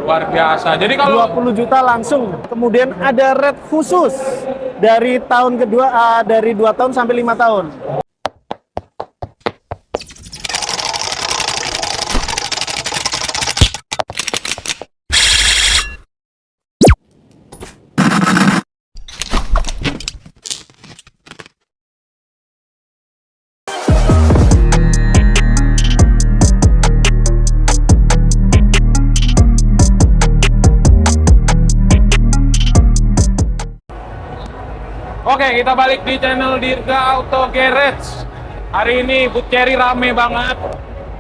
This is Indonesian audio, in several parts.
Luar biasa. Jadi kalau 20 juta langsung. Kemudian ada red khusus dari tahun kedua, dari 2 tahun sampai 5 tahun. Oke, kita balik di channel Dirga Auto Garage. Hari ini Booth Cherry rame banget.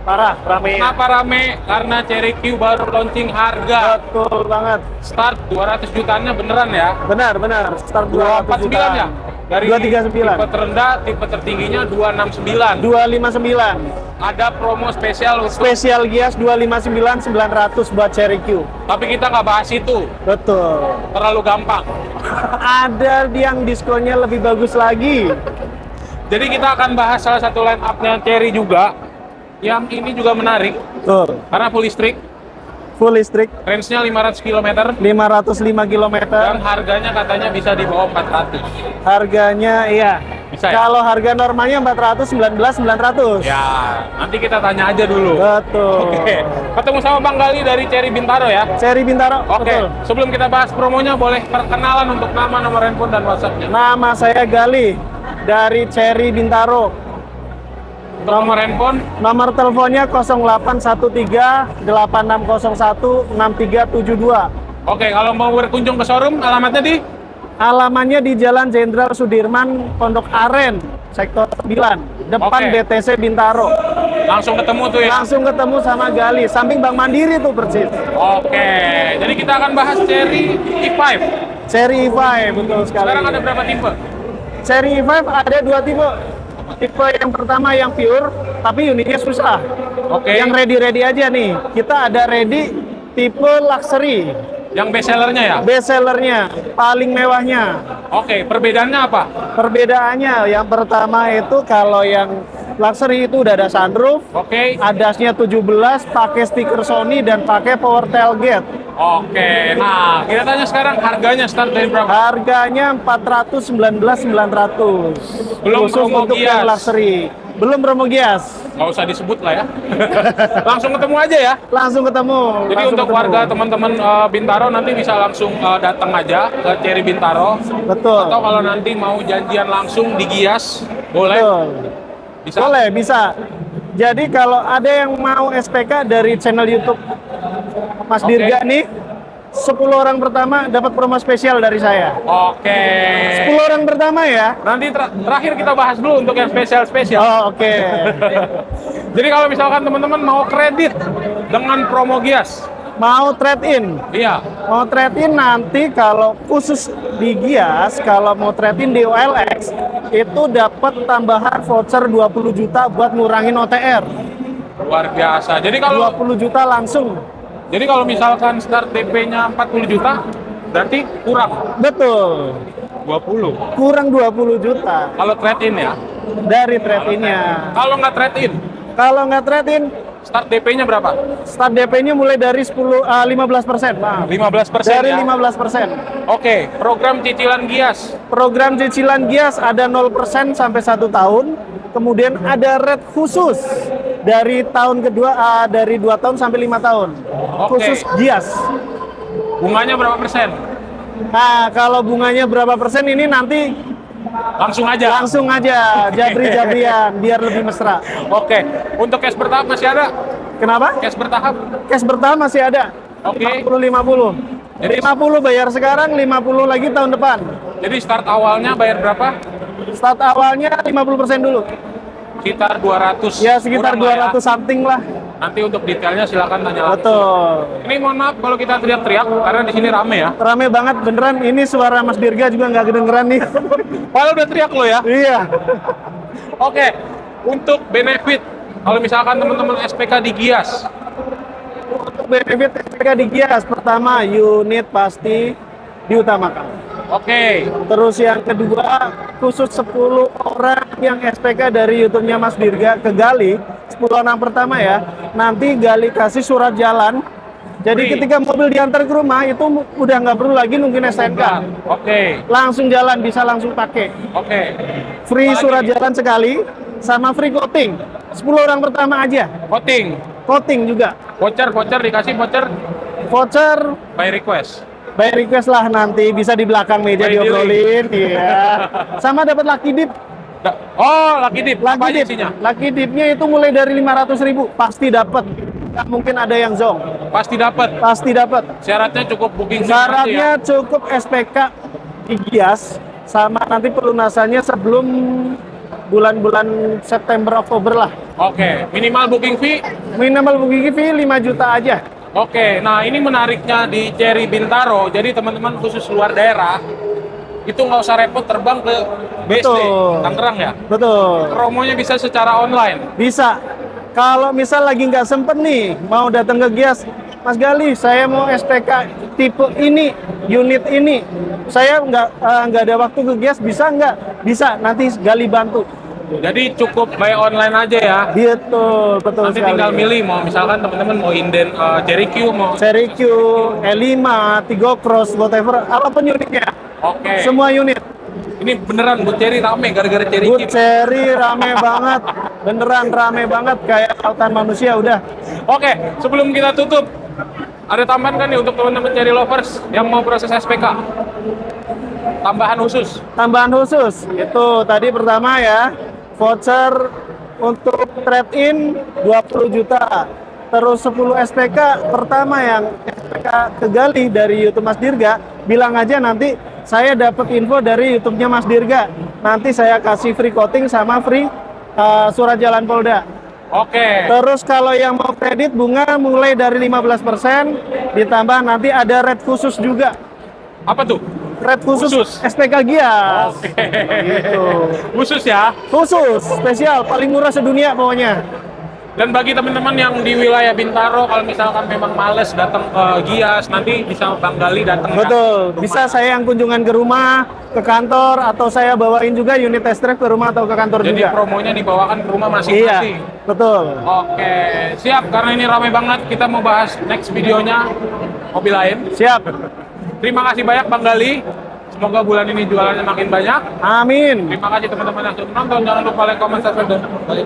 Parah, rame. Kenapa rame? Karena Cherry Q baru launching harga. Betul banget. Start 200 jutaannya beneran ya? Benar. Start 200 249 ya? Dari 239. tipe terendah, tipe tertingginya 269. 259. Ada promo spesial untuk, Spesial Gias 259 900 buat Cherry Q. tapi kita nggak bahas itu. Betul. Terlalu gampang. Ada yang diskonnya lebih bagus lagi. Jadi kita akan bahas salah satu line up-nya Cherry juga. Yang ini juga menarik Betul. karena full listrik. Full listrik, Range-nya 500 km 505 km. dan harganya katanya bisa di bawah 400. Harganya iya. Bisa ya? Kalau harga normalnya 419 900. Ya, nanti kita tanya aja dulu. Betul. Oke, ketemu sama Bang Gali dari Cherry Bintaro ya. Cherry Bintaro. Oke, Betul. sebelum kita bahas promonya, boleh perkenalan untuk nama, nomor handphone, dan WhatsApp-nya. Nama saya Gali dari Cherry Bintaro. Untuk nomor handphone, Nomor teleponnya 0813 8601 6372. oke, kalau mau berkunjung ke showroom, alamatnya di Alamannya di Jalan Jenderal Sudirman, Pondok Aren, Sektor 9, depan Oke. BTC Bintaro. langsung ketemu tuh ya. Langsung ketemu sama Gali, samping Bank Mandiri tuh persis. Oke, jadi kita akan bahas Cherry E5. Cherry E5, betul sekali. Sekarang ada berapa tipe? Cherry E5 ada 2 tipe. Tipe yang pertama yang pure, tapi unitnya susah. Oke. Yang ready-ready aja nih. Kita ada ready tipe luxury. Yang best sellernya ya? Best sellernya, paling mewahnya. Oke, perbedaannya apa? Perbedaannya yang pertama itu kalau yang luxury itu udah ada sunroof, Oke, adasnya 17, pakai stiker Sony dan pakai power tailgate. oke. Nah, kita tanya sekarang harganya start dari berapa? Harganya 419 900. Belum Khusus promo untuk Gias. yang luxury. Belum promo Gias. Nggak usah disebut lah ya. Langsung ketemu aja ya. Langsung ketemu. Jadi langsung untuk ketemu. warga teman-teman Bintaro nanti bisa langsung datang aja ke Cherry Bintaro. Betul. Atau kalau nanti mau janjian langsung di Gias, boleh? Betul. Bisa? Boleh, bisa. Jadi kalau ada yang mau SPK dari channel YouTube Mas Oke. Dirga nih, 10 orang pertama dapat promo spesial dari saya. Oke. 10 orang pertama ya. Nanti terakhir kita bahas dulu untuk yang spesial-spesial. Oh, oke. Jadi kalau misalkan teman-teman mau kredit dengan promo Gias, Mau trade in. iya. Mau trade in nanti kalau khusus di Gias, kalau mau trade in di OLX itu dapat tambahan voucher 20 juta buat ngurangin OTR. Luar biasa. Jadi kalau 20 juta langsung. misalkan start DP-nya 40 juta, berarti kurang Betul. 20. Kurang 20 juta Kalau trade in ya. dari trade in-nya. Kalau nggak trade in, Kalau nggak trade in, start DP-nya berapa? start DP-nya mulai dari 15%. Maaf. 15% Dari ya. 15%. Oke, program cicilan Gias. Program cicilan Gias ada 0% sampai 1 tahun. Kemudian ada red khusus dari tahun kedua, dari 2 tahun sampai 5 tahun. Oke. Khusus Gias. Bunganya berapa persen? Nah, kalau bunganya berapa persen ini nanti Langsung aja. langsung aja jabri-jabrian biar lebih mesra. Oke, untuk cash bertahap masih ada? Kenapa? Cash bertahap? Cash bertahap masih ada. Oke. 50-50. Jadi- 50 bayar sekarang, 50 lagi tahun depan. Jadi start awalnya bayar berapa? Start awalnya 50% dulu. Sekitar 200. Ya sekitar kurang lah 200 something lah. Nanti untuk detailnya silakan tanya langsung. Betul. Ini mohon maaf kalau kita teriak-teriak karena di sini rame ya. Rame banget beneran. Ini suara Mas Dirga juga nggak kedengeran nih. Padahal udah teriak lo ya. Iya. Oke, untuk benefit kalau misalkan teman-teman SPK di Gias, Untuk benefit SPK di Gias, pertama unit pasti diutamakan. oke, Terus yang kedua, khusus 10 orang yang SPK dari YouTube-nya Mas Dirga ke Gali, 10 orang pertama ya, nanti Gali kasih surat jalan Jadi Free. ketika mobil diantar ke rumah itu udah nggak perlu lagi nungguin STNK. Oke. Langsung jalan, bisa langsung pakai. Oke. Free Apalagi? surat jalan sekali, sama free coating. 10 orang pertama aja. Voting. Coating juga. Voucher dikasih voucher Voucher by request. by request lah, nanti bisa di belakang meja By diobrolin. Iya. Sama dapat lucky dip. Oh, Lucky Dip. Apa Lucky aja dip. isinya? Lucky dipnya itu mulai dari 500.000, pasti dapat. Nggak mungkin ada yang zong. Pasti dapat. Pasti dapat. Syaratnya cukup booking Syaratnya cukup SPK digias, sama nanti pelunasannya sebelum bulan-bulan September Oktober lah. Oke, minimal booking fee. Minimal booking fee 5 juta aja. Oke, nah ini menariknya di Cherry Bintaro. Jadi teman-teman khusus luar daerah itu nggak usah repot terbang ke BSD Betul. Tangerang ya. Betul. Promonya bisa secara online. Bisa. Kalau misal lagi nggak sempet nih, mau datang ke Gias, Mas Gali, saya mau SPK tipe ini, unit ini. Saya nggak ada waktu ke Gias, bisa nggak? Bisa, nanti Gali bantu. Jadi cukup by online aja ya. Betul, betul Nanti sekali. tinggal milih mau misalkan teman-teman mau inden Cherry Q mau. Seri Q, E5, Tigo Cross, whatever, apapun unitnya. Oke. Semua unit. Ini beneran Bu Cherry rame gara-gara Cherry Good Q. Cherry rame banget, beneran rame banget kayak lautan manusia udah. Oke, sebelum kita tutup, ada tambahan kan nih untuk teman-teman Cherry lovers yang mau proses SPK? Tambahan khusus. Tambahan khusus itu tadi pertama ya, voucher untuk trade-in 20 juta. Terus 10 SPK pertama yang SPK ke Gali dari YouTube Mas Dirga, bilang aja nanti saya dapat info dari YouTube-nya Mas Dirga. Nanti saya kasih free coating sama free surat jalan Polda. Oke. Terus kalau yang mau kredit bunga mulai dari 15%, ditambah nanti ada rate khusus juga. Apa tuh? Rate khusus, Khusus. SPK Gias. Oke. Gitu. Khusus ya. Khusus, spesial, paling murah sedunia pokoknya. Dan bagi teman-teman yang di wilayah Bintaro, kalau misalkan memang males datang ke Gias, nanti bisa Bang Gali datang. Betul, bisa saya yang kunjungan ke rumah, ke kantor, atau saya bawain juga unit test drive ke rumah atau ke kantor Jadi juga. promonya dibawakan ke rumah Iya, masing-masing. betul. Oke, siap. Karena ini ramai banget, kita mau bahas next videonya mobil lain. Siap. Terima kasih banyak Bang Gali. Semoga bulan ini jualannya makin banyak. Amin. Terima kasih teman-teman yang sudah menonton. Jangan lupa like, comment, subscribe, dan balik.